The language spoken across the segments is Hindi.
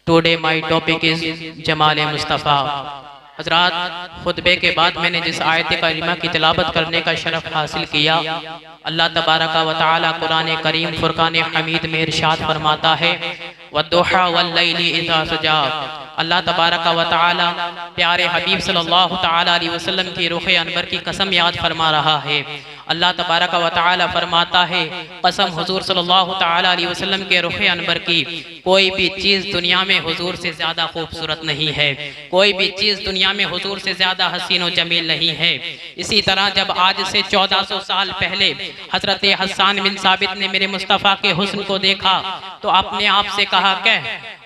Today my topic is Jamal Mustafa. हजरात, खुतबे के बाद मैंने जिस आयत करीमा की तिलावत करने का शरफ हासिल किया, अल्लाह तबारक व तआला कुरान करीम फुरकान हमीद में इरशाद फरमाता है, वद्दुहा वल्लैली इज़ा सजा। अल्लाह तबारक व तआला प्यारे हबीब सल्लल्लाहु तआला अलैहि वसल्लम की रुख़ अनवर की कसम याद फरमा रहा है। अल्लाह तबारक व तआला फरमाता है, कसम हुजूर सल्लल्लाहु तआला अलैहि वसल्लम के रुख़ अनवर की, कोई भी चीज़ दुनिया में हुजूर से ज़्यादा खूबसूरत नहीं है, कोई भी चीज़ दुनिया में हुजूर से ज़्यादा हसीन व जमील नहीं है। इसी तरह जब आज से 1400 साल पहले हज़रत हस्सान बिन साबित ने मेरे मुस्तफ़ा के हुस्न को देखा तो अपने आप से कहा, कह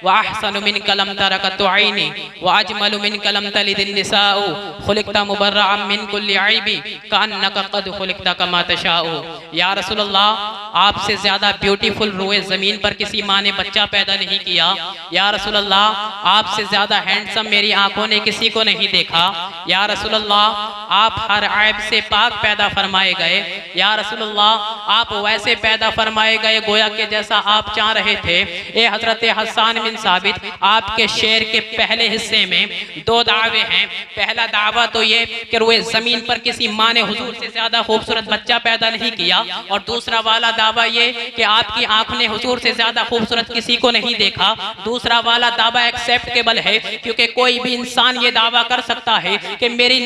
वअहसनु मिन कलम तरकतु ऐनी वअजमलु मिन कलम तलिदिन निसाउ खुलिक़ता मुबर्रअम मिन कुल्लि ऐबी कअन्नका क़द खुलिक़ता कमा तशाउ। या रसूलल्लाह, आपसे ज़्यादा ब्यूटीफुल रूए ज़मीन पर किसी माँ ने बच्चा पैदा नहीं किया। या रसूलल्लाह, आपसे ज़्यादा हैंडसम मेरी आंखों ने किसी को नहीं देखा। या रसूलल्लाह, आप हर ऐब से पाक पैदा फरमाए गए। या रसूलल्लाह, आप वैसे पैदा फरमाए गए गोया के जैसा आप चाह रहे थे। ए हजरत हस्सान बिन साबित, आपके शेर के पहले हिस्से में दो दावे हैं। पहला दावा तो ये कि रुए ज़मीन पर किसी माँ ने हुजूर से ज़्यादा खूबसूरत बच्चा पैदा नहीं किया, और दूसरा वाला दावा ये कि आपकी आंख ने हुजूर से ज़्यादा खूबसूरत किसी को नहीं देखा। दूसरा वाला दावा एक्सेप्टेबल है, क्योंकि कोई भी इंसान ये दावा कर सकता है कि मेरी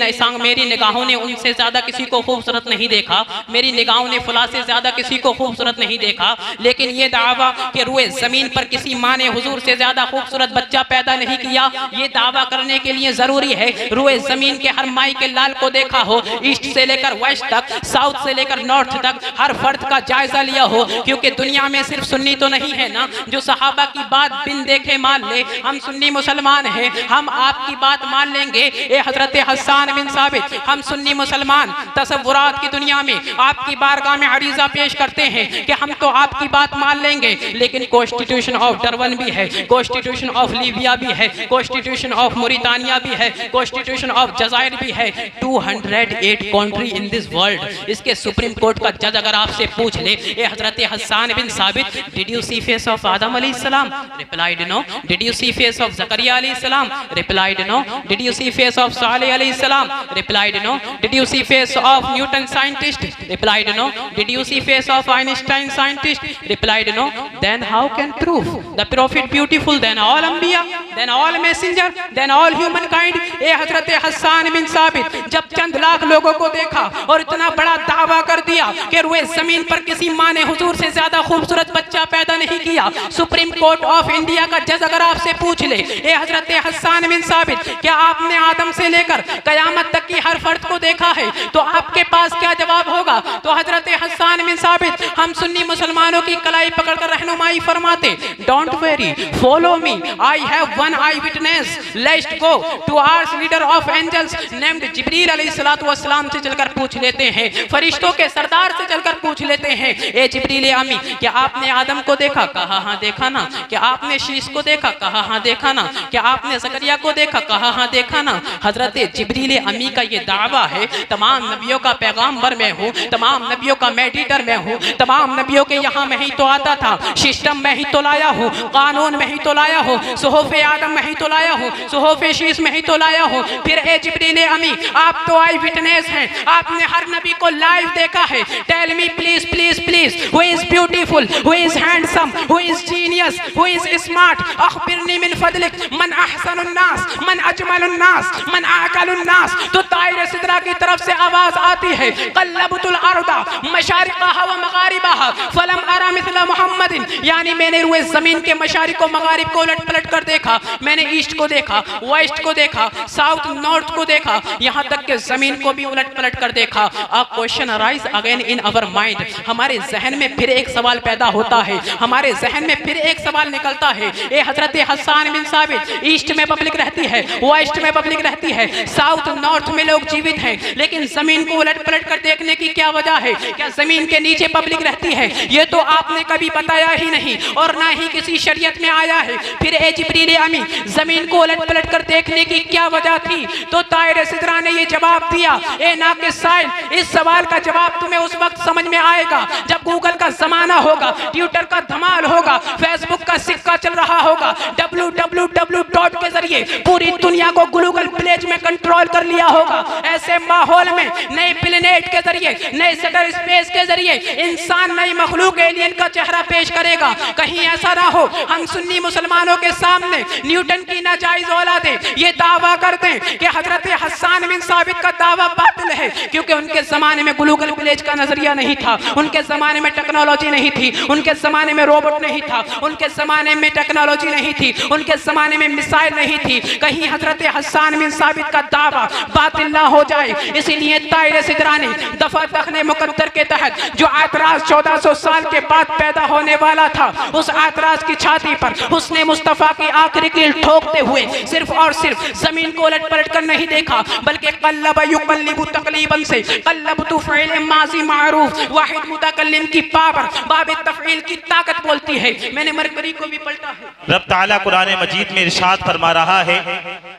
निगाहों ने उनसे ज़्यादा किसी को खूबसूरत नहीं देखा, मेरी निगाहों ने फुला से ज़्यादा किसी को खूबसूरत नहीं देखा। लेकिन ये दावा कि रुए ज़मीन पर किसी माँ ने हुजूर से ज़्यादा खूबसूरत बच्चा पैदा नहीं किया, ये दावा करने के लिए ज़रूरी है रुए ज़मीन के हर माई के लाल को देखा हो, ईस्ट से लेकर वेस्ट तक, साउथ से लेकर नॉर्थ तक, हर फर्द का जायजा लिया हो। क्योंकि दुनिया में सिर्फ सुन्नी तो नहीं है ना जो सहाबा की बात बिन देखे मान ले। हम सुन्नी मुसलमान हैं, हम आपकी बात मान लेंगे। ए हजरत हस्सान बिन साबित, हम सुन्नी मुसलमान तसव्वुरात की दुनिया में आपकी बारगाह में अरीज़ा पेश करते हैं कि हम तो आपकी बात मान लेंगे, लेकिन कॉन्स्टिट्यूशन ऑफ डरबन भी है, कॉन्स्टिट्यूशन ऑफ लीबिया भी है, कॉन्स्टिट्यूशन ऑफ मोरितानिया भी है, कॉन्स्टिट्यूशन ऑफ जज़ायर भी है। 208 कंट्री इन दिस वर्ल्ड। इसके सुप्रीम कोर्ट का जज अगर आपसे पूछ ले, ए हजरत Hassan bin Sabit, did you see face of Adam अलैहिस्सलाम? Replied no. Did you see face of Zakariya अलैहिस्सलाम? Replied no. Did you see face of Saleh अलैहिस्सलाम? Replied no. Did you see face of Newton scientist? Replied no. Did you see face of Einstein scientist? Replied no. Then how can proof the prophet beautiful then all अंबिया, then all messenger, then all human kind? ए हजरत हस्सान बिन साबित, जब चंद लाख लोगों को देखा और इतना बड़ा दावा कर दिया कि रुए जमीन पर किसी माँ ने हुजूर से ज्यादा खूबसूरत बच्चा पैदा नहीं किया, सुप्रीम कोर्ट ऑफ इंडिया का जज अगर आपसे पूछ ले, ए हजरत हस्सान बिन साबित, क्या आपने आदम से लेकर कयामत तक की हर फर्द को देखा है? तो आपके पास क्या जवाब होगा? तो हजरत हस्सान बिन साबित, हम सुन्नी मुसलमानों की कलाई पकड़कर रहनुमाई फरमाते, don't worry, follow me, I have one eye witness, let's go to our leader of angels named Jibreel अलैहिस्सलातु वस्सलाम से चलकर पूछ लेते हैं, फरिश्तों के सरदार से चलकर पूछ लेते हैं, ए जिब्रील अमी, क्या आपने आदम को देखा? कहा हाँ देखा ना। क्या आपने शीश को देखा? कहा हाँ देखा ना। क्या आपने ज़करिया को देखा? कहा हाँ देखा ना। हजरत जिब्रील अमी का ये दावा है, तमाम नबियों का पैगाम्बर मैं हूँ, तमाम नबियों का मेडिटर मैं हूँ, तमाम नबियों के यहाँ मैं ही तो आता था, सिस्टम में ही तो लाया हूँ, कानून में ही तो लाया हूँ, सुहूफ़ आदम में ही तो लाया हूँ, सुहूफ़ शीश में ही तो लाया हूँ। फिर ए जिब्रील अमी, आप तो आई विटनेस हैं, आपने हर नबी को लाइव देखा है। Tell me please please please, who is beautiful, who is handsome, who is genius, who is smart? अखबिरनी मिन फदलिक, मन अहसनुन नास, मन अजमलुन नास, मन अअकलुन नास। तो ताइर सिदरा की तरफ से आवाज आती है, कल्लबतुल अर्दा मशारिक़हा व मगारिबहा फलम अरा मिथला मुहम्मदिन, यानी मैंने रुए जमीन के मशारिक व मगारिब को उलट पलट कर देखा, मैंने ईस्ट को देखा, वेस्ट को देखा, साउथ नॉर्थ को देखा, यहाँ तक के जमीन को भी उलट पलट कर देखा। A question arise again in our mind, हमारे जहन में फिर एक सवाल पैदा होता है, हमारे जहन में फिर एक सवाल निकलता है। ए हजरत हस्सान बिन साबित, ईस्ट में पब्लिक रहती है, वेस्ट में पब्लिक रहती है, साउथ नॉर्थ में लोग जीवित हैं, लेकिन जमीन को उलट पलट कर देखने की क्या वजह है? क्या जमीन के नीचे पब्लिक रहती है? ये तो आपने कभी बताया ही नहीं और ना ही किसी शरीयत में आया है। फिर ए जिब्रील अमी, जमीन को उलट पलट कर देखने की क्या वजह थी? तो ताइर सिदरा ने ये जवाब दिया, ए नाक़िस साइल, इस सवाल का जवाब तुम्हें उस वक्त समझ में आएगा जब जब गूगल का जमाना होगा, ट्विटर का धमाल होगा, फेसबुक का सिक्का चल रहा होगा, www के जरिए पूरी दुनिया को ग्लोबल विलेज में कंट्रोल कर लिया होगा। ऐसे माहौल में नए प्लेनेट के जरिए, नए सटर स्पेस के जरिए इंसान नई मखलूक एलियन का चेहरा पेश करेगा। कहीं ऐसा ना हो हम सुन्नी मुसलमानों के सामने न्यूटन की नाजायज औलादे ये दावा करते हैं कि हजरत हस्सान बिन साबित का दावा बातिल है, क्योंकि उनके जमाने में ग्लोबल विलेज का नजरिया नहीं था, उनके जमाने में टेक्नोलॉजी नहीं थी, उनके जमाने में रोबोट नहीं था, उनके जमाने में टेक्नोलॉजी नहीं थी, उनके जमाने में मिसाइल नहीं थी। कहीं हजरत हस्सान बिन साबित का दावा बातिल ना हो जाए, इसीलिए तायरे सिदरा ने दफा तखने मुकद्दर के तहत जो एतराज 1400 साल के बाद पैदा होने वाला था, उस एतराज की छाती पर उसने मुस्तफा की आखिरी कील ठोकते हुए सिर्फ और सिर्फ जमीन को उलट पलट कर नहीं देखा, बल्कि कल्लब युकल्लिबु तकलीबन से कल्लबतु फ़िल माज़ी मारूफ वाहिद मुतकल्लिम की पावर बाब तफ़ईल की ताकत बोलती है। मैंने मरकरी को भी पढ़ा है। रब ताला कुरान मजीद में इरशाद फरमा रहा है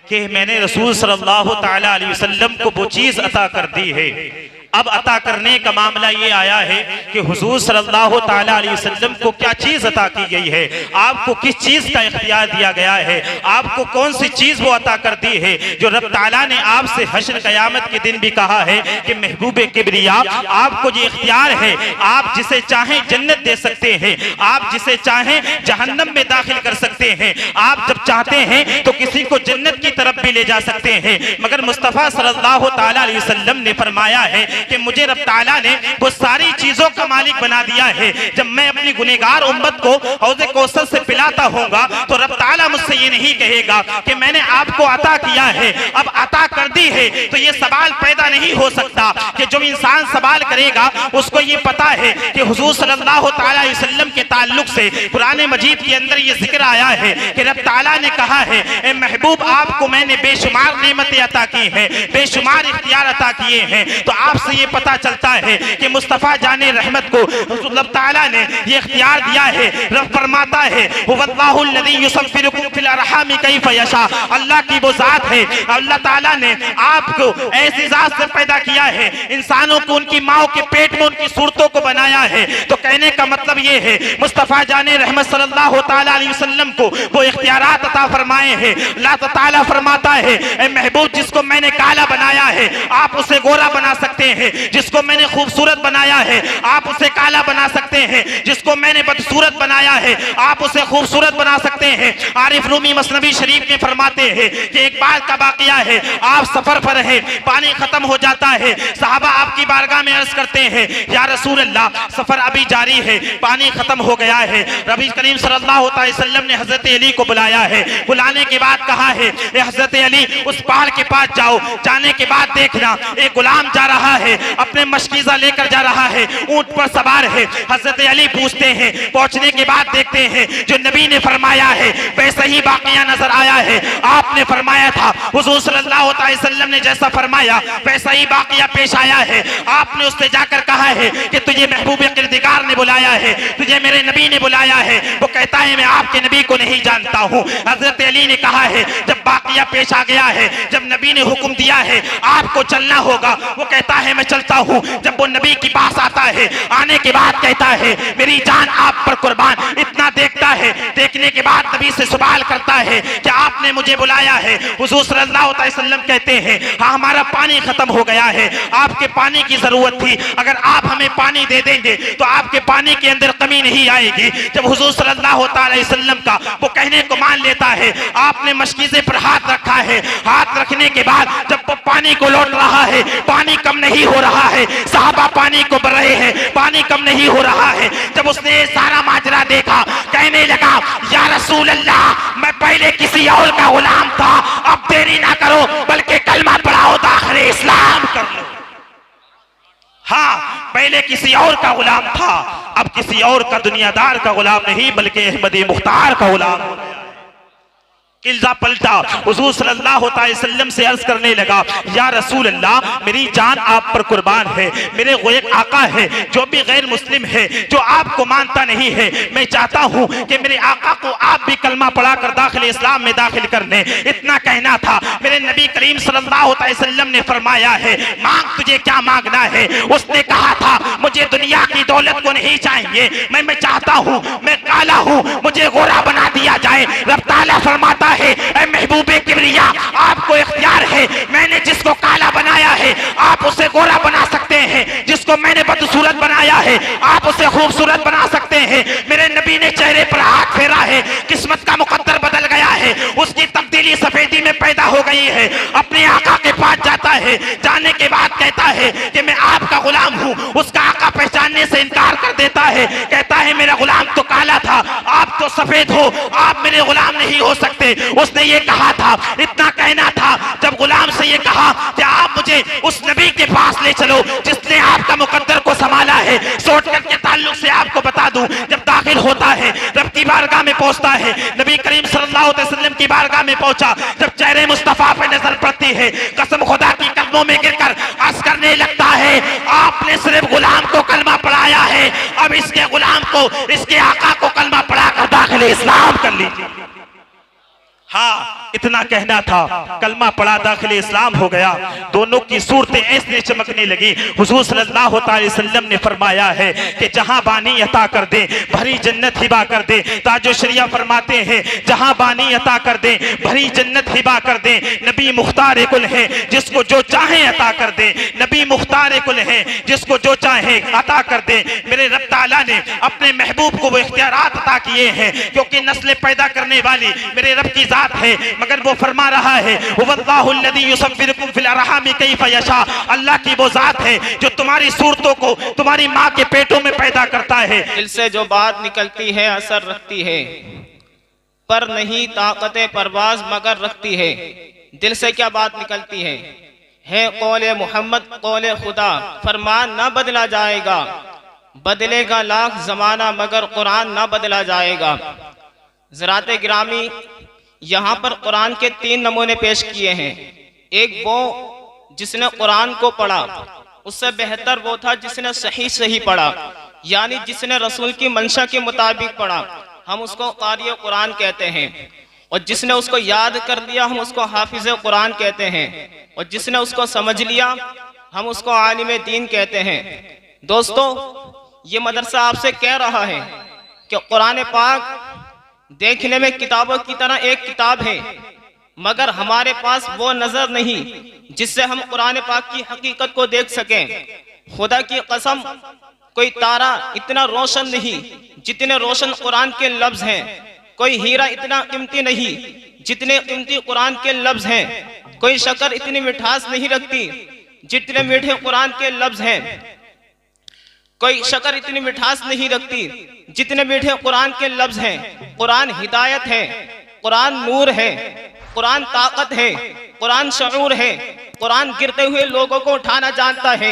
कि मैंने रसूल सल्लल्लाहु ताला अलैहि वसल्लम को वो चीज अता कर दी है। अब अता करने का मामला ये आया है कि हुजूर सल्लल्लाहु ताला अलैहि वसल्लम को क्या चीज अता की गई है, आपको किस चीज का इख्तियार दिया गया है, आपको कौन सी चीज वो अता कर दी है जो रब ताला ने आपसे हश्र क़यामत के दिन भी कहा है कि महबूबे किबरिया आपको ये इख्तियार है, आप जिसे चाहें जन्नत दे सकते हैं, आप जिसे चाहें जहन्नम में दाखिल कर सकते हैं, आप जब चाहते हैं तो किसी को जन्नत की तरफ भी ले जा सकते हैं। मगर मुस्तफ़ा सल्लल्लाहु ताला अलैहि वसल्लम ने फरमाया है कि मुझे रब ताला ने वो सारी चीजों का मालिक बना दिया है। जब मैं अपनी गुनहगार उम्मत को हौज़े कौसर से पिलाता होऊंगा तो रब ताला मुझसे ये नहीं कहेगा कि मैंने आपको अता किया है, अब अता कर दी है। तो ये सवाल पैदा नहीं हो सकता कि जो इंसान सवाल करेगा उसको ये पता है कि हुजूर सल्लल्लाहु ताला अलैहि वसल्लम के ताल्लुक से कुरान मजीद के अंदर ये जिक्र आया है कि रब ताला ने कहा है, ए महबूब आपको मैंने बेशुमार नेमतें अता की हैं, बेशुमार इख्तियार अता किए हैं। तो आपसे ये पता चलता है कि मुस्तफ़ा जाने रहमत को रब ताला ने ये इख्तियार दिया है। रब फरमाता है हुवल्लाहु अल्लज़ी युसव्विरुकुम फिल अरहामि कैफ़ यशा, अल्लाह की वो जात है, अल्लाह ताला ने आपको ऐसी जात से पैदा किया है, इंसानों को उनकी माओ के पेट में उनकी सूरतों को बनाया है। तो कहने का मतलब ये है मुस्तफ़ा जाने रहमत सल्लल्लाहु ताला अलैहि वसल्लम को वो इख्तियारात अता फरमाए हैं। अल्लाह ताला फरमाता है, ए महबूब जिसको मैंने काला बनाया है आप उसे गोरा बना सकते हैं, जिसको मैंने खूबसूरत बनाया है आप उसे काला बना सकते हैं, जिसको मैंने बदसूरत बनाया है आप उसे खूबसूरत बना सकते हैं। आरिफ रूमी मसनवी शरीफ में फरमाते हैं कि एक बार का वाकया है, आप सफर पर हैं, पानी खत्म हो जाता है, सहाबा आपकी बारगाह में अर्ज करते हैं या रसूल अल्लाह सफर अभी जारी है, पानी खत्म हो गया है। नबी करीम सल्लल्लाहु अलैहि वसल्लम ने हजरत अली को बुलाया है, बुलाने के बाद कहा है हजरत अली उस पहाड़ के पास जाओ, जाने के बाद देखना एक गुलाम जा रहा है, अपने मशकीज़ा लेकर जा रहा है, ऊंट पर सवार है। हजरत अली पूछते हैं, पहुंचने के बाद देखते हैं जो नबी ने फरमाया है वैसा ही वाकया नजर आया है। आपने फरमाया था, हुजूर सल्लल्लाहु अलैहि वसल्लम ने जैसा फरमाया वैसा ही वाकया पेश आया है। आपने उससे जाकर कहा है कि तुझे महबूब किरदिगार ने बुलाया है, तुझे मेरे नबी ने बुलाया है। वो कहता है मैं आपके नबी को नहीं जानता हूँ। हजरत अली ने कहा है जब वाकया पेश आ गया है, जब नबी ने हुक्म दिया है आपको चलना होगा, वो कहता है मैं चलता हूँ। जब वो नबी के पास आता है, आने के बाद कहता है मेरी जान आप पर कुर्बान, इतना देखता है, देखने के बाद नबी से सवाल करता है कि आपने मुझे बुलाया है। हुजूर सल्लल्लाहु अलैहि वसल्लम कहते हैं हाँ हमारा पानी खत्म हो गया है, आपके पानी की जरूरत थी, अगर आप हमें पानी दे देंगे तो आपके पानी के अंदर कमी नहीं आएगी। जब हुजूर सल्लल्लाहु अलैहि वसल्लम का वो कहने को मान लेता है, आपने मशकीज़े पर हाथ रखा है, हाथ रखने के बाद जब वो पानी को लौट रहा है, पानी कम नहीं हो रहा है, सहाबा पानी को भर रहे हैं, पानी कम नहीं हो रहा है। जब उसने सारा माजरा देखा, कहने लगा या रसूल अल्लाह मैं पहले किसी और का गुलाम था, अब देरी ना करो बल्कि कलमा पढ़ाओ दाखिल इस्लाम कर लो। हाँ पहले किसी और का गुलाम था, अब किसी और का दुनियादार का गुलाम नहीं बल्कि अहमदी मुख्तार का गुलाम हो गया। किल्जा पलटा, हुजूर सल्लल्लाहु अलैहि वसल्लम से अर्ज करने लगा, या रसूल अल्लाह, मेरी जान आप पर कुर्बान है, मेरे वो एक आका है जो भी गैर मुस्लिम है, जो आपको मानता नहीं है, मैं चाहता हूँ कि मेरे आका को आप भी कलमा पढ़ाकर दाखिल इस्लाम में दाखिल कर लें। इतना कहना था। मेरे नबी करीम सल्लल्लाहु अलैहि वसल्लम ने फरमाया है, मांग तुझे क्या मांगना है। उसने कहा था, मुझे दुनिया की दौलत को नहीं चाहिए, मैं चाहता हूँ, मैं काला हूँ, मुझे गोरा बना दिया जाए। रब ताला फरमाता है, ऐ महबूबे किबरिया, आपको इख्तियार है, मैंने जिसको काला बनाया है आप उसे गोरा बना सकते हैं, जिसको मैंने बदसूरत बनाया है आप उसे खूबसूरत बना सकते हैं। मेरे नबी ने चेहरे पर हाथ फेरा है, किस्मत का मुकद्दर बदल गया है, उसकी तब्दीली सफेदी में पैदा हो गई है। अपने आका के पास जाता है, जाने के बाद कहता है कि मैं आपका गुलाम हूँ। उसका आका पहचानने से इनकार कर देता है, कहता है मेरा गुलाम तो काला था, आप तो सफेद हो, आप मेरे गुलाम नहीं हो सकते। उसने ये कहा था, इतना कहना था। जब गुलाम से ये कहा कि आप मुझे उस नबी के पास ले चलो जिसने आपका मुकद्दर को संभाला है, शॉर्टकट के ताल्लुक से आपको बता दूं, जब दाखिल होता है, रब की बारगाह में पहुंचता है, नबी करीम सल्लल्लाहु अलैहि वसल्लम की बारगाह में पहुंचा, जब चेहरे मुस्तफा पे नजर पड़ती है, कसम खुदा की कदमों में गिरकर अर्ज करने लगता है, आपने सिर्फ गुलाम को कलमा पढ़ाया है, अब इसके गुलाम को, इसके आका को कलमा पढ़ाकर दाखिल इस्लाम कर लीजिए। हाँ, इतना कहना था, कलमा पढ़ा, दाखिल इस्लाम हो गया। दोनों की सूरतें ऐसे चमकने लगी। हुजूर सल्लल्लाहु अलैहि वसल्लम ने फरमाया है कि जहां बानी अता कर दे, भरी जन्नत हिबा कर दे। ताजो शरिया फरमाते हैं, जहां बानी अता कर दे, भरी जन्नत हिबा कर दे। नबी मुख्तार कुल है, जिसको जो चाहे अता कर दे। नबी मुख्तार कुल है, जिसको जो चाहे अता कर दे। मेरे रब ताला ने अपने महबूब को वो इख्तियारात अता किए हैं, क्योंकि नस्लें पैदा करने वाली मेरे रब की है, मगर वो फरमा रहा है, अल्लाह की वो जात है जो तुम्हारी सूरतों को तुम्हारी माँ के पेटों में पैदा करता है। दिल से जो बात निकलती है असर रखती है, पर नहीं ताकते परवाज मगर रखती है। दिल से क्या बात निकलती है कौले मोहम्मद कौले खुदा, फरमान ना बदला जाएगा, बदलेगा लाख जमाना मगर कुरान ना बदला जाएगा। ज़रात गिरामी, यहाँ पर कुरान के 3 नमूने पेश किए हैं। एक वो जिसने कुरान को पढ़ा, उससे बेहतर वो था जिसने सही पढ़ा, यानी जिसने रसूल की मंशा के मुताबिक पढ़ा, हम उसको कारी कुरान कहते हैं। और जिसने उसको याद कर लिया, हम उसको हाफिज कुरान कहते हैं। और जिसने उसको समझ लिया, हम उसको आलिम दीन कहते हैं। दोस्तों, ये मदरसा आपसे कह रहा है कि कुरान पाक देखने में किताबों की तरह एक किताब है, मगर हमारे पास वो नजर नहीं जिससे हम कुरान पाक की हकीकत को देख सकें। खुदा की कसम, कोई तारा इतना रोशन नहीं जितने रोशन कुरान के लफ्ज हैं, कोई हीरा इतना कीमती नहीं जितने कीमती कुरान के लफ्ज हैं, कोई शक्कर इतनी मिठास नहीं रखती जितने मीठे कुरान के लफ्ज हैं, कोई शक्कर इतनी मिठास नहीं रखती जितने मीठे कुरान के लफ्ज हैं। कुरान हिदायत है, कुरान नूर है, कुरान ताकत है, कुरान शऊर है। कुरान गिरते हुए लोगों को उठाना जानता है,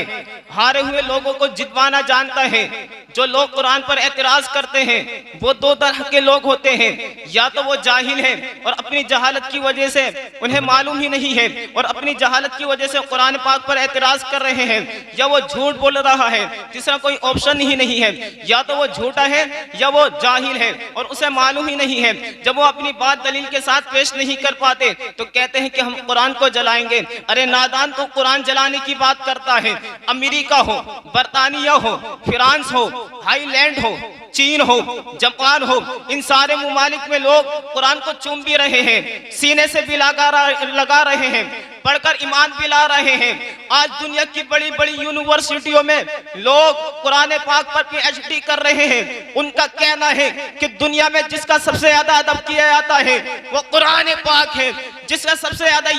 हारे हुए लोगों को जितवाना जानता है। जो लोग कुरान पर एतराज करते हैं वो 2 तरह के लोग होते हैं, या तो वो जाहिल हैं और अपनी जहालत की वजह से उन्हें मालूम ही नहीं है और अपनी जहालत की वजह से कुरान पाक पर एतराज कर रहे हैं, या वो झूठ बोल रहा है, तीसरा कोई ऑप्शन ही नहीं है। या तो वो झूठा है या वो जाहिल है और उसे मालूम ही नहीं है। जब वो अपनी बात दलील के साथ पेश नहीं कर पाते तो कहते हैं कि हम कुरान को जलाएंगे। अरे नादान, तो कुरान जलाने की बात करता है। अमेरिका हो, बरतानिया हो, फ्रांस हो, हाईलैंड हो, चीन हो, जापान हो, इन सारे मुमालिक में लोग कुरान को चूम भी रहे हैं, सीने से भी लगा रहे हैं, पढ़कर ईमान भी ला रहे हैं। आज दुनिया की बड़ी बड़ी यूनिवर्सिटियों में लोग कुरान पाक पर PhD कर रहे हैं। उनका कहना है कि दुनिया में जिसका सबसे ज्यादा अदब किया जाता है वो कुरान पाक है, जिसको सबसे ज्यादा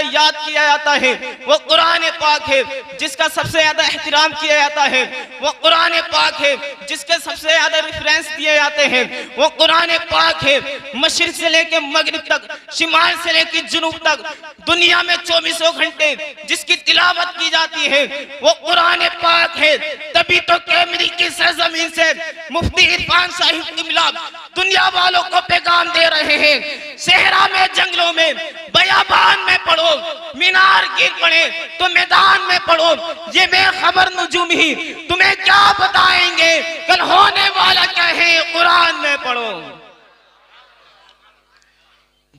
याद किया जाता है वो कुरान पाक है, जिसका सबसे ज्यादा एहतराम किया जाता है वो कुरान पाक है, जिसके सबसे ज्यादा रेफरेंस दिए जाते हैं वो कुरान पाक है। मशरिक से लेके मगरिब तक, शिमाल से लेके जुनूब तक दुनिया में 24 घंटे जिसकी तिलावत की जाती है वो कुरान पाक है। तभी तो कैमरी की सरजमीन से मुफ्ती इरफान साहिब किबला दुनिया वालों को पैगाम दे रहे हैं, सहरा में, जंगलों में, बयाबान में पढ़ो, मीनार गिर पड़े तो मैदान में पढ़ो, ये बेखबर नुजूम ही तुम्हें क्या बताएंगे कल होने वाला क्या है, कुरान में पढ़ो।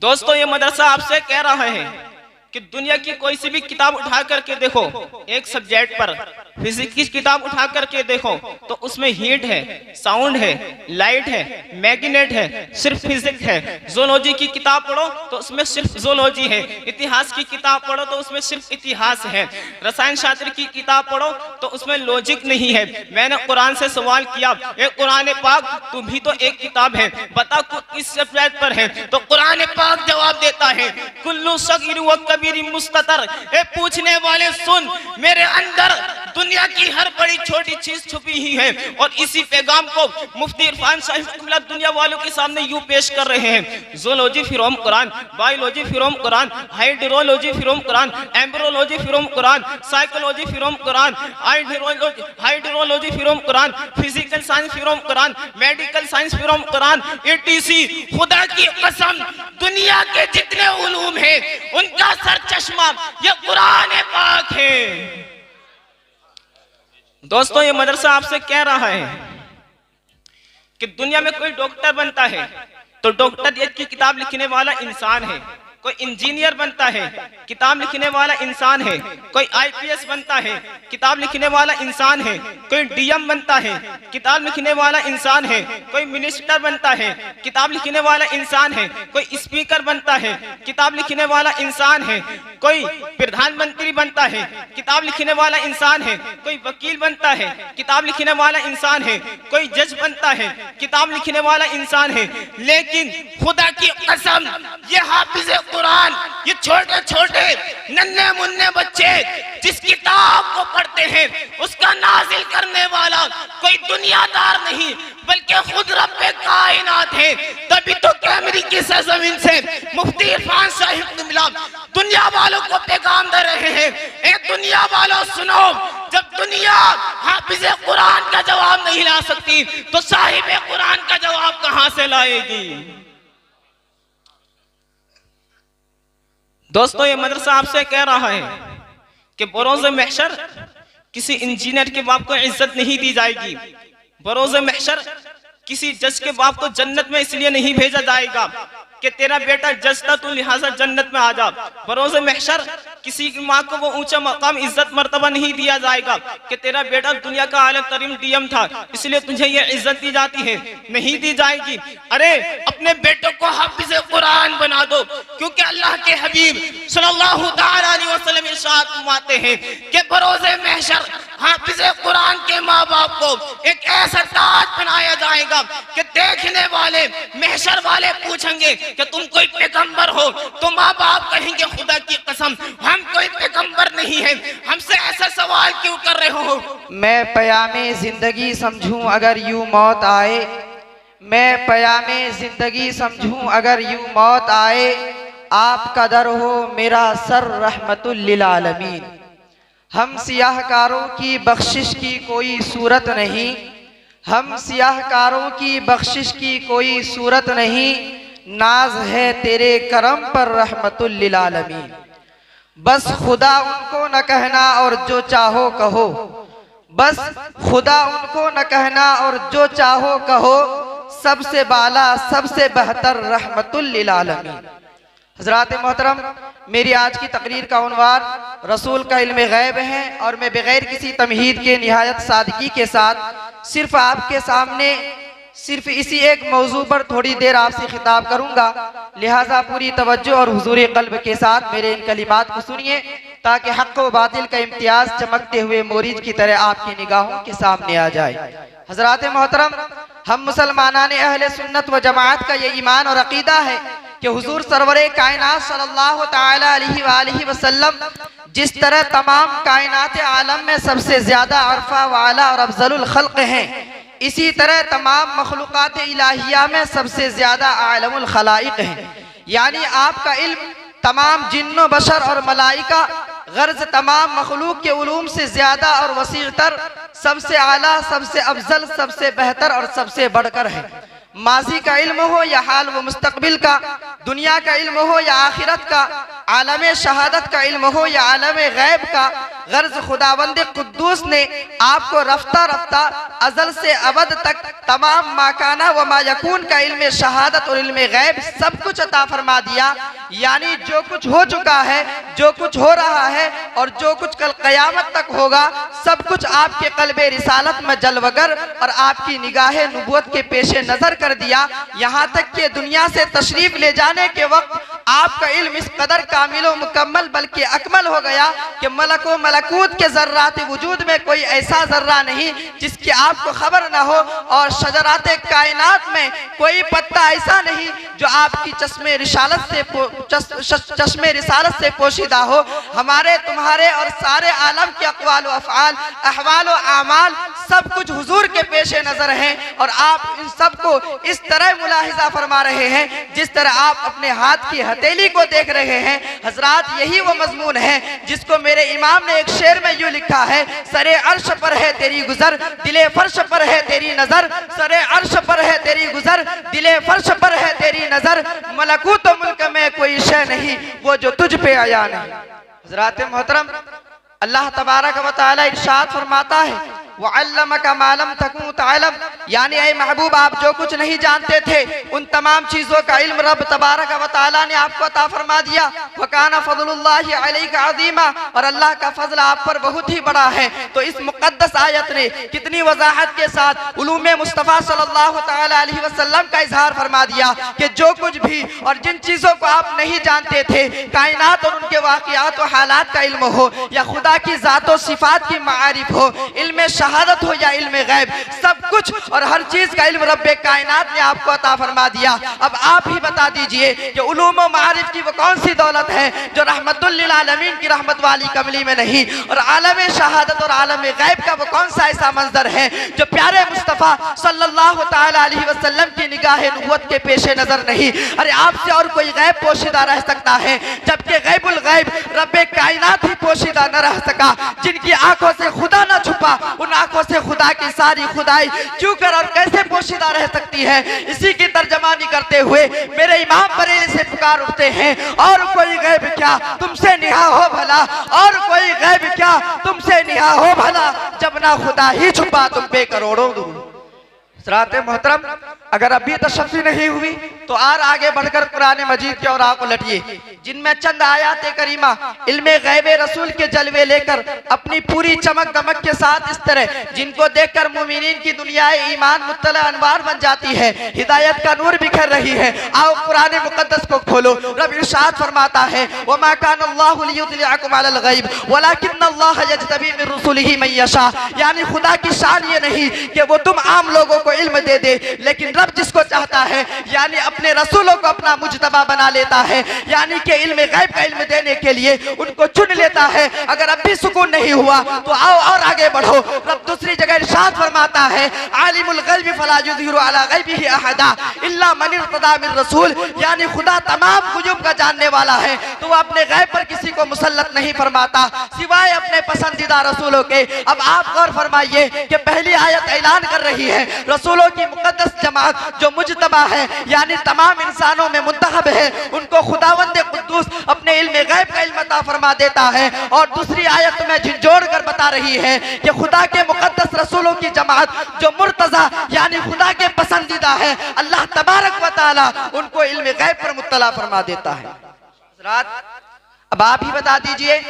दोस्तों, ये मदरसा आपसे कह रहा है कि दुनिया की कोई सी भी किताब उठा करके देखो, एक सब्जेक्ट पर फिजिक्स की किताब उठा करके देखो तो उसमें हीट है, साउंड है, लाइट है, मैग्नेट है, सिर्फ फिजिक्स है। ज़ूलॉजी की किताब पढ़ो तो उसमें सिर्फ ज़ूलॉजी है। इतिहास की किताब पढ़ो तो उसमें सिर्फ इतिहास है। रसायन शास्त्र की किताब पढ़ो तो उसमें लॉजिक नहीं है। मैंने कुरान से सवाल किया, ए कुरान पाक तू भी तो एक किताब है, बता किस सब्जेक्ट पर है? तो कुरान पाक जवाब देता है, कुल्लु सगीर व कबीर मुस्ततर। ए पूछने वाले सुन, मेरे अंदर दुनिया की हर बड़ी छोटी चीज छुपी ही है। और इसी पैगाम को मुफ्ती इरफान साहिब दुनिया वालों के सामने यूं पेश कर रहे हैं। Zoology from Quran, biology from Quran, hydrology from Quran, embryology from Quran, psychology from Quran, hydrology from Quran, physical science from Quran, medical science from Quran, etc. खुदा की कसम, दुनिया के जितने उलूम हैं उनका सर चश्मा ये कुरान पाक है। दोस्तों, ये मदरसा आपसे कह रहा है कि दुनिया में कोई डॉक्टर बनता है तो डॉक्टर की किताब लिखने वाला इंसान है, कोई इंजीनियर बनता है किताब लिखने वाला इंसान है, कोई आईपीएस बनता है किताब लिखने वाला इंसान है, कोई डीएम बनता है किताब लिखने वाला इंसान है, कोई मिनिस्टर बनता है किताब लिखने वाला इंसान है, कोई स्पीकर बनता है किताब लिखने वाला इंसान है, कोई प्रधानमंत्री बनता है किताब लिखने वाला इंसान है, कोई वकील बनता है किताब लिखने वाला इंसान है, कोई जज बनता है किताब लिखने वाला इंसान है। लेकिन खुदा की कसम, ये हाफिज कुरान, ये छोटे छोटे नन्हे मुन्ने बच्चे जिस किताब को पढ़ते हैं उसका नाजिल करने वाला कोई दुनियादार नहीं बल्कि खुद रब्बे कायनात है। तभी तो कैमरी की सरजमीन से मुफ्ती इरफान साहिब मिला दुनिया वालों को पैगाम दे रहे हैं, ए दुनिया वालों सुनो, जब दुनिया हाफिज कुरान का जवाब नहीं ला सकती तो साहिब कुरान का जवाब कहां से लाएगी? दोस्तों, ये मदरसा आपसे कह रहा है कि बरोज़ महशर किसी इंजीनियर के बाप को इज्जत नहीं दी जाएगी। बरोज़ महशर किसी जज के बाप को जन्नत में इसलिए नहीं भेजा जाएगा कि तेरा बेटा जज था, तू लिहाजा जन्नत में आ जा। बरोज़ महशर किसी की माँ को वो ऊंचा मकाम इज्जत मर्तबा नहीं दिया जाएगा कि तेरा बेटा दुनिया का आला तरीन डीएम था इसलिए तुझे ये इज्जत दी जाती है, नहीं दी जाएगी। अरे अपने बेटों को हाफिज कुरान बना दो, क्योंकि अल्लाह के हबीब सल्लल्लाहु अलैहि वसल्लम इरशाद फरमाते हैं कि बरोज़े महशर हाफिज कुरान के माँ बाप को एक ऐसा ताज बनाया जाएगा कि देखने वाले महशर वाले पूछेंगे कि तुम कोई पैगंबर हो, तो माँ बाप कहेंगे खुदा की कसम हम कोई पैगंबर नहीं है, हमसे ऐसा सवाल क्यों कर रहे हो? मैं पयामे जिंदगी समझूं अगर यूं मौत आए, मैं पयामे जिंदगी समझूं अगर यूं मौत आए, आप कदर हो मेरा सर रहमतुल लिल आलमीन। हम सियाहकारों की बख्शिश की कोई सूरत नहीं, हम सियाहकारों की बख्शिश की कोई सूरत नहीं, नाज है तेरे करम पर रहमतुल लिल आलमीन। बस खुदा उनको न कहना और जो चाहो कहो, बस खुदा उनको न कहना और जो चाहो कहो, सबसे बाला सबसे बेहतर रहमतुल लिल आलमीन। हज़रात मोहतरम, मेरी आज की तकरीर का उन्वान रसूल का इल्म गैब है और मैं बगैर किसी तमहीद के निहायत सादगी के साथ सिर्फ आपके सामने सिर्फ इसी एक मौजू पर थोड़ी देर आपसे खिताब करूंगा। लिहाजा पूरी तवज्जो और हुजूर कल्ब के साथ मेरे इन कलिमात को सुनिए ताकि हक़ व बातिल का इम्तियाज चमकते हुए मोरीज की तरह आपकी निगाहों के सामने आ जाए। हज़रात मोहतरम, हम मुसलमानाने अहले सुन्नत व जमात का ये ईमान और अकीदा है कि हुजूर सरवरे कायनात सल्लल्लाहु तआला अलैहि वसल्लम जिस तरह तमाम कायनात आलम में सबसे ज्यादा अरफा वाला और अफजलुल खल्क हैं, इसी तरह तमाम मखलूक़ात इलाहिया में सबसे ज्यादा आलमुल खलाइक हैं। यानी आपका इल्म तमाम जिन्नो बशर और मलाइका गर्ज तमाम मखलूक के उलूम से ज्यादा और वसीअतर, सबसे आला, सबसे अफजल, सबसे बेहतर और सबसे बढ़कर है। माजी का इल्म हो या हाल व मुस्तकबिल का, दुनिया का इल्म हो या आखिरत का, आलम शहादत का इल्म हो या आलम गैब का, गर्ज खुदावंद कुद्दूस ने आपको रफ्ता रफ्ता अजल से अबद तक तमाम माकाना व मायकून का इल्म शहादत और इल्म गैब सब कुछ अता फरमा दिया। यानी जो कुछ हो चुका है, जो कुछ हो रहा है और जो कुछ कल क़यामत तक होगा, सब कुछ आपके क़ल्बे रिसालत में जलवगर और आपकी निगाहे नबूवत के पेशे नज़र कर दिया। यहाँ तक कि दुनिया से तशरीफ ले जाने के वक्त आपका इल्म इस कदर कामिल व मुकम्मल बल्कि अकमल हो गया कि मलको मलकूत के ज़र्रात वजूद में कोई ऐसा ज़र्रा नहीं जिसकी आपको खबर न हो, और शजरात कायनात में कोई पत्ता ऐसा नहीं जो आपकी चश्मे रिसालत से पोशीदा हो। हमारे तुम्हारे और सारे आलम के अक़वाल व अफ़आल, अहवाल व आमाल सब कुछ हुजूर के पेशे नज़र हैं, और आप इन सब को इस तरह मुलाहिज़ा फरमा रहे हैं जिस तरह आप अपने हाथ की हथेली को देख रहे हैं। हजरात, यही वो मजमून है जिसको मेरे इमाम ने एक शेर में यूँ लिखा है, सरे अर्श पर है तेरी गुजर, दिले फर्श पर है तेरी नजर, सरे अर्श पर है तेरी गुजर, दिले फर्श पर है तेरी नजर, मलकूत मुल्क में कोई शय नहीं वो जो तुझ पे आया नहीं। हजरात मोहतरम, अल्लाह तबारक व तआला इरशाद फरमाता है, वअल्लमका मा लम तकुन तअलम, यानी ऐ महबूब आप जो कुछ नहीं जानते थे उन तमाम चीज़ों का इल्म रब तबारक व तआला ने आपको अता फरमा दिया। वकाना फज़लुल्लाहि अलैका अज़ीमा, और अल्लाह का फजल आप पर बहुत ही बड़ा है। तो इस मुक़द्दस आयत ने कितनी वजाहत के साथ उलूमे मुस्तफ़ा सल्लल्लाहु तआला अलैहि वसल्लम का इजहार फरमा दिया कि जो कुछ भी और जिन चीज़ों को आप नहीं जानते थे, कायनात और उनके वाक़ियात व हालात का इल्म हो या खुदा की ज़ात व सिफ़ात की मारिफ हो, इल्म शहादत हो या इल्म गैब, सब कुछ और हर चीज का इल्म रब्बे कायनात ने आपको अता फरमा दिया। अब आप ही बता दीजिए कि उलूम व मारिफ की वो कौन सी दौलत है जो रहमतुल लिल आलमीन की रहमत वाली कमली में नहीं, और आलम शहादत और आलम गैब का वो कौन सा ऐसा मंजर है जो प्यारे मुस्तफ़ा सल्लल्लाहु तआला अलैहि वसल्लम की निगाह नबूवत के पेशे नजर नहीं। अरे आपसे और कोई गैब पोशीदा रह सकता है, जबकि गैबुल गैब रब्बे कायनात ही पोशीदा न रह सका। जिनकी आंखों से खुदा न छुपा, उन आंखों से खुदा की सारी खुदाई क्यों कर और कैसे पोशीदा रह सकती है। इसी की तर्जमानी करते हुए मेरे इमाम बरेली से पुकार उठते हैं, और कोई गैब क्या तुमसे निहा हो भला, और कोई गैब क्या तुमसे निहा हो भला, जब ना खुदा ही छुपा तुम पे करोड़ों दूर। हज़रात मोहतरम, अगर अभी तशफ़ी नहीं हुई तो आगे बढ़कर कुरान मजीद की ओर आंख उलटिए, जिनमें चंद आयात करीमा इल्मे गैब रसूल के जलवे लेकर अपनी पूरी चमक दमक के साथ इस तरह जिनको देखकर मुमिनीन की दुनिया ईमान मुत्तला अनवार बन जाती है, हिदायत का नूर बिखर रही है। आओ कुरान मुकद्दस को खोलो। रब इरशाद फरमाता है, वमा कान अल्लाहु लियुत्लिअकुम अलल गैब वलाकिन्नल्लाह यज्तबी मिन रुसुलिही मन यशा, यानी खुदा की शान ये नहीं कि वो तुम आम लोगों को इल्म दे दे, लेकिन रब जिसको चाहता है यानी अपने रसूलों को अपना मुजतबा बना लेता है, यानी कि इल्म गैब का इल्म देने के लिए उनको चुन लेता है। अगर अब भी सुकून नहीं हुआ तो आओ और आगे बढ़ो। रब दूसरी जगह इरशाद फरमाता है, आलिमुल गैब फला युज़हिरु अला गैबिही अहदा इल्ला मन इर्तदा मिन रसूल, यानी खुदा तमाम गुयूब का जानने वाला है तो वह अपने गैब पर किसी को मुसल्लत नहीं फरमाता सिवाय अपने पसंदीदा रसूलों के। अब आप गौर फरमाइए कि पहली आयत ऐलान कर रही है रसूलों की मुकद्दस जमात जो मुजतबा है, यानी तमाम इंसानों में मुंतखब है, उनको खुदावंद कुद्दूस अपने इल्म गैब का इल्म अता फरमा देता है। और दूसरी आयत में झिझोड़ कर बता रही है कि खुदा के मुकद्दस रसूलों की जमात जो मुर्तजा यानी खुदा के पसंदीदा है, अल्लाह तबारक व तआला उनको इल्म गैब पर मुत्तला फरमा देता है। अब आप ही बता दीजिए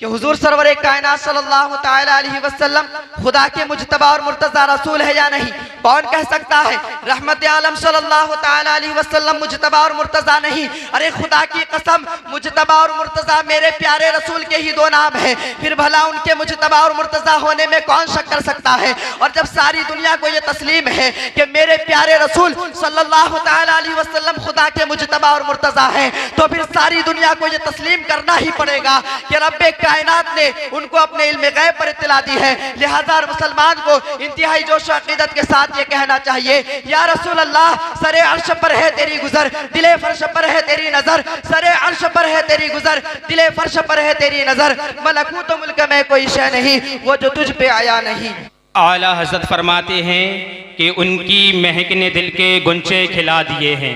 कि हुजूर सरवर कायनात सल्लल्लाहु तआला अलैहि वसल्लम खुदा के मुजतबा और मुर्तजा रसूल है या नहीं? कौन कह सकता है रहमत आलम सल्लल्लाहु तआला अलैहि वसल्लम मुजतबा और मुर्तजा नहीं? अरे खुदा की कसम, मुजतबा और मुर्तजा मेरे प्यारे रसूल के ही दो नाम है, फिर भला उनके मुजतबा और मुर्तजा होने में कौन शक कर सकता है? और जब सारी दुनिया को ये तस्लीम है कि मेरे प्यारे रसूल सल्लल्लाहु तआला अलैहि वसल्लम खुदा के मुजतबा और मुर्तजा है, तो फिर सारी दुनिया को ये तस्लीम करना ही पड़ेगा कि रब्बे कायनात ने उनको अपने इल्म गैब पर इत्तला दी है। लिहाजा मुसलमान को इंतहाई जोश अकीदत के साथ ये कहना चाहिए, या रसूल अल्लाह, सरे अर्श पर है तेरी गुजर, दिले फर्श पर है तेरी नजर, सरे अर्श पर है तेरी गुजर, दिले फर्श पर है तेरी नजर, मलकूत मुल्क में कोई शय नहीं वो जो तुझ पे आया नहीं। आला हज़रत फरमाते हैं कि उनकी महक ने दिल के गुंचे खिला दिए हैं,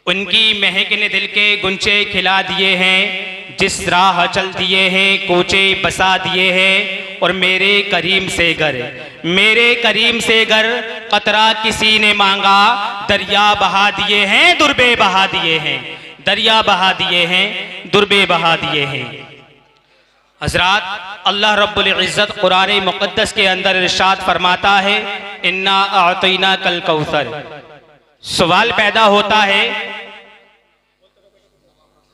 उनकी महक ने दिल के गुंचे खिला दिए हैं, जिस राह चल दिए हैं कोचे बसा दिए हैं। और मेरे करीम से गर, मेरे करीम से गर कतरा किसी ने मांगा, दरिया बहा दिए हैं दुर्बे बहा दिए हैं, दरिया बहा दिए हैं दुर्बे बहा दिए हैं। हज़रात अल्लाह रब्बुल इज़्ज़त कुरान मुक़द्दस के अंदर इरशाद फरमाता है, इन्ना आतैना कल कौसर। सवाल पैदा होता है,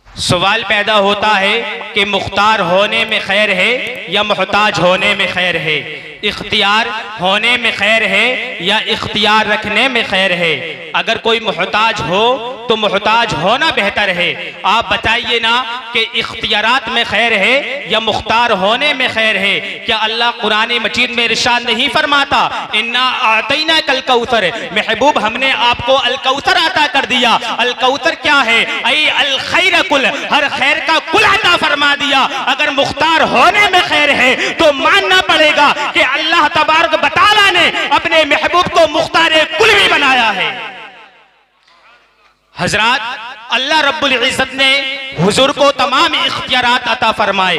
सवाल पैदा होता है कि मुख्तार होने में खैर है या मोहताज होने में खैर है, इख्तियार होने में खैर है या इख्तियार रखने में खैर है। अगर कोई मोहताज हो तो मोहताज होना बेहतर है। आप बताइए ना कि इख्तियारात में खैर है या मुख्तार होने में खैर है? क्या अल्लाह कुरान मजीद में इरशाद नहीं फरमाता, इन्ना आतैना कल कौसर, महबूब हमने आपको अल कौसर अता कर दिया। अल कौसर क्या है? आई अल खैर कुल, हर खैर का कुल अता फरमा दिया। अगर मुख्तार होने में खैर है तो मानना पड़ेगा कि अल्लाह तबारक व तआला ने अपने महबूब को मुख्तार कुल भी बनाया है। हजरात अल्लाह रब्बुल इज़्ज़त ने हुजूर को तमाम इख्तियारात अता फरमाए।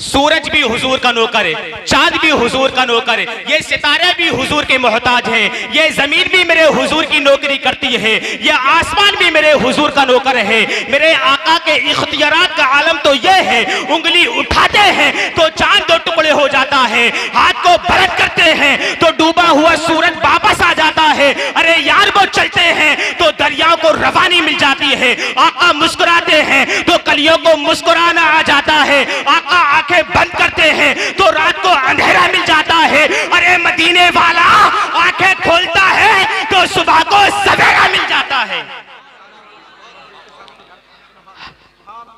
सूरज भी हुजूर का नौकर है, चांद भी हुजूर का नौकर है, ये सितारे भी हुजूर के मोहताज हैं, ये जमीन भी मेरे हुजूर की नौकरी करती है, ये आसमान भी मेरे हुजूर का नौकर है। मेरे आका के इख्तियारात का आलम तो ये है, उंगली उठाते हैं तो चांद दो टुकड़े हो जाता है, हाथ को बरत करते हैं तो डूबा हुआ सूरज वापस आ जाता है। अरे यार वो चलते हैं तो दरियाओं को रवानी मिल जाती है। आका मुस्कुराते हैं तो कलियों को मुस्कुराना आ जाता है। आका आंखें बंद करते हैं तो रात को अंधेरा मिल जाता है। अरे मदीने वाला आंखें खोलता है तो सुबह को सवेरा मिल जाता है।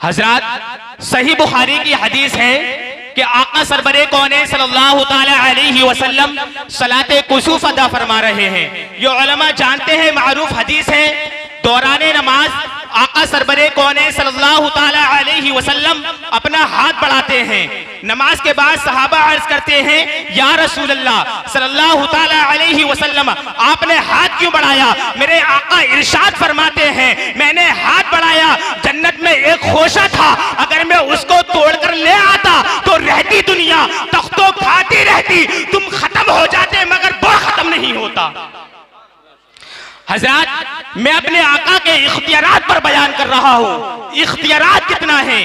हजरत सही बुखारी की हदीस है कि आका सरबरे कौने सल्लल्लाहु ताला अलैहि वसल्लम सलाते कुसूफ अदा फरमा रहे हैं। ये उलमा जानते हैं, मारूफ हदीस है। दौराने नमाज आका सरबरे कौने सल्लल्लाहु ताला अलैहि वसल्लम अपना हाथ बढ़ाते हैं। नमाज के बाद सहाबा अर्ज करते हैं, या रसूल अल्लाह सल्लल्लाहु ताला अलैहि वसल्लम आपने हाथ क्यों बढ़ाया? मेरे आका इरशाद फरमाते हैं, मैंने हाथ बढ़ाया, जन्नत में एक खोशा था, अगर मैं उसको तोड़कर ले आता तो रहती दुनिया तख्तों खाती रहती, तुम खत्म हो जाते मगर वो खत्म नहीं होता। हजरत मैं अपने आका के इख्तियारात पर बयान कर रहा हूं। इख्तियारात कितना है?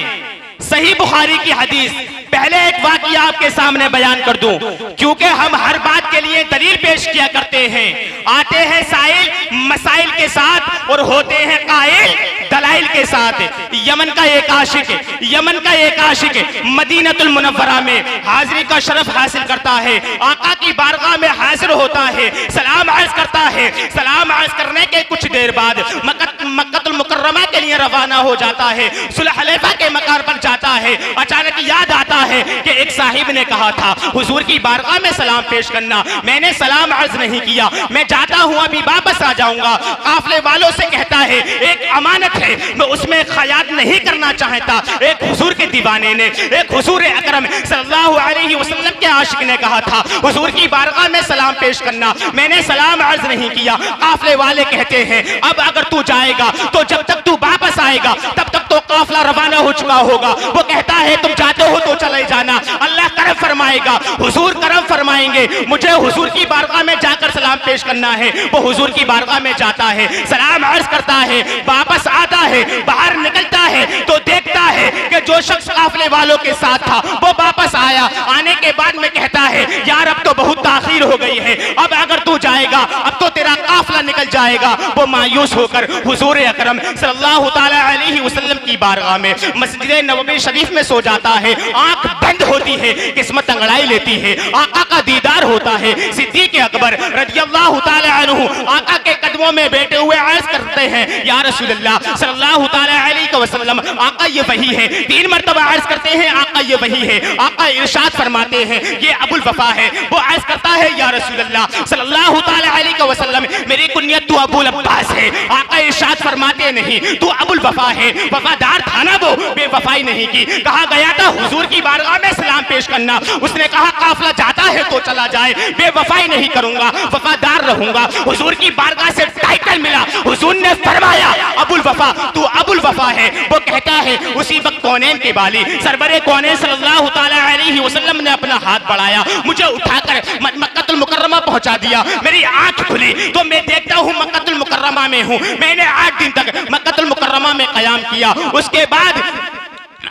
सही बुखारी की हदीस। पहले एक वाकया आपके सामने बयान कर दूं, क्योंकि हम हर बात के लिए दलील पेश किया करते हैं। आते हैं साइल मसाइल के साथ और होते हैं कायल दलाइल के साथ। यमन का एक आशिक, यमन का एक आशिक मदीनतुल मुनव्वरा में हाजिरी का शरफ हासिल करता है, आका की बारगाह में हाजिर होता है, सलाम अर्ज करता है। सलाम अर्ज करने के कुछ देर बाद मक्कतुल मुकर्रमा के लिए रवाना हो जाता है, सुलह हलैफा के मकार पर जाता है। अचानक याद आता है कि एक साहिब ने कहा था हुजूर की बारगाह में सलाम पेश करना, मैंने सलाम अर्ज नहीं किया, मैं जाता हूं अभी वापस आ जाऊंगा। काफले वालों से कहता है, एक अमानत है, मैं उसमें खयात नहीं करना चाहता। एक हुजूर के दीवाने ने, एक हुजूर अकरम सल्लल्लाहु अलैहि वसल्लम के आशिक ने कहा था हुजूर की बारगाह में सलाम पेश करना, मैंने सलाम अर्ज नहीं किया। काफले वाले कहते हैं, अब अगर तू जाएगा तो जब तक तू वापस आएगा तब तक तो काफला रवाना हो चुका होगा। वो कहता है, तुम जाते हो तो चले जाना, अल्लाह करम फरमाएगा, हुजूर करम फरमाएंगे, मुझे हुजूर की बारगाह में जाकर सलाम पेश करना है। वो हुजूर की बारगाह में जाता है, सलाम अर्ज करता है, वापस आता है, बाहर निकलता है तो देखता है कि जो शख्स काफले वालों के साथ था वो वापस आया। आने के बाद में कहता है, यार अब तो बहुत ताखीर हो गई है, अब अगर तू जाएगा अब तो तेरा काफला निकल जाएगा। वो मायूस होकर हुजूर अकरम सल्लल्लाहु ताला अलैहि वसल्लम की बारगाह में मस्जिद नबवी शरीफ में सो जाता है। आंख बंद होती है, किस्मत अंगड़ाई लेती है, आका का दीदार होता है। सिद्दीक अकबर रज़ियल्लाहु ताला अन्हु आका के कदमों में बैठे हुए अर्ज करते हैं, या रसूलल्लाह सल्लल्लाहु ताला अलैहि वसल्लम, आका ये वही है। 3 मरतबा अर्ज करते हैं, आका ये वही है। आका इरशाद फरमाते हैं, ये अबुल वफा है, वो अर्ज करता है या रसूल अल्लाह सल्लल्लाहु ताला अलैहि वसल्लम, मेरी कुनियत तो अबुल अब्बास है। आका इरशाद फरमाते नहीं तू अबुल वफा है, वफादार था ना वो, बेवफाई नहीं की। कहा गया था हुजूर की बारगाह में सलाम पेश करना, उसने कहा काफिला जाता है तो चला जाए, बेवफाई नहीं करूंगा, वफादार रहूंगा। हुजूर की बारगाह से टाइटल मिला, हुजूर ने फरमाया अबुल वफा, तू अबुल वफा है। वो कहता है उसी वक्त कौनैन के वाली सरवरे कौनैन सल्लल्लाहु ताला अलैहि वसल्लम ने अपना हाथ बढ़ाया, मुझे उठाकर मक्कातुल मुकर्रमा पहुंचा दिया। मेरी आंख खुली तो मैं देखता हूँ मक्कातुल मुकर्रमा में हूँ। मैंने 8 दिन तक मक्कातुल मुकर्रमा में कयाम किया। उसके बाद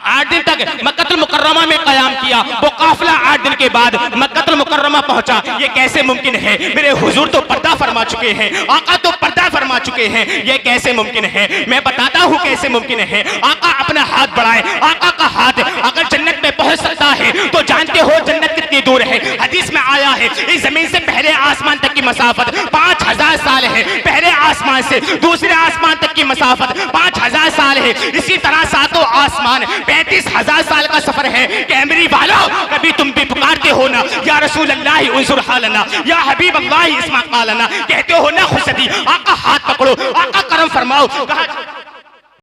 8 दिन तक मक्कातुल मुकर्रमा में कयाम किया। वो काफिला 8 दिन के बाद मक्कातुल मुकर्रमा पहुंचा। ये कैसे मुमकिन है? मेरे हुजूर तो पर्दा फरमा चुके हैं, आका तो पर्दा फरमा चुके हैं, ये कैसे मुमकिन है? मैं बताता हूँ कैसे मुमकिन है। आका अपना हाथ बढ़ाए, आका का हाथ अगर जन्नत में पहुंच सकता है तो जानते हो जन्नत कितनी दूर है। हदीस में आया है इस जमीन से पहले आसमान तक की मसाफत 5000 साल है, पहले आसमान से दूसरे आसमान तक की मसाफत 5000 साल है। इसी तरह 7 आसमान 35,000 साल का सफर है। कैमरी वालों, कभी तुम भी पुकारते हो ना या रसूल अल्लाह उन्जुर हालना, या हबीब अल्लाह इस्मा कालना, कहते हो ना खुशदी, आका हाथ पकड़ो, आका करम फरमाओ। कहा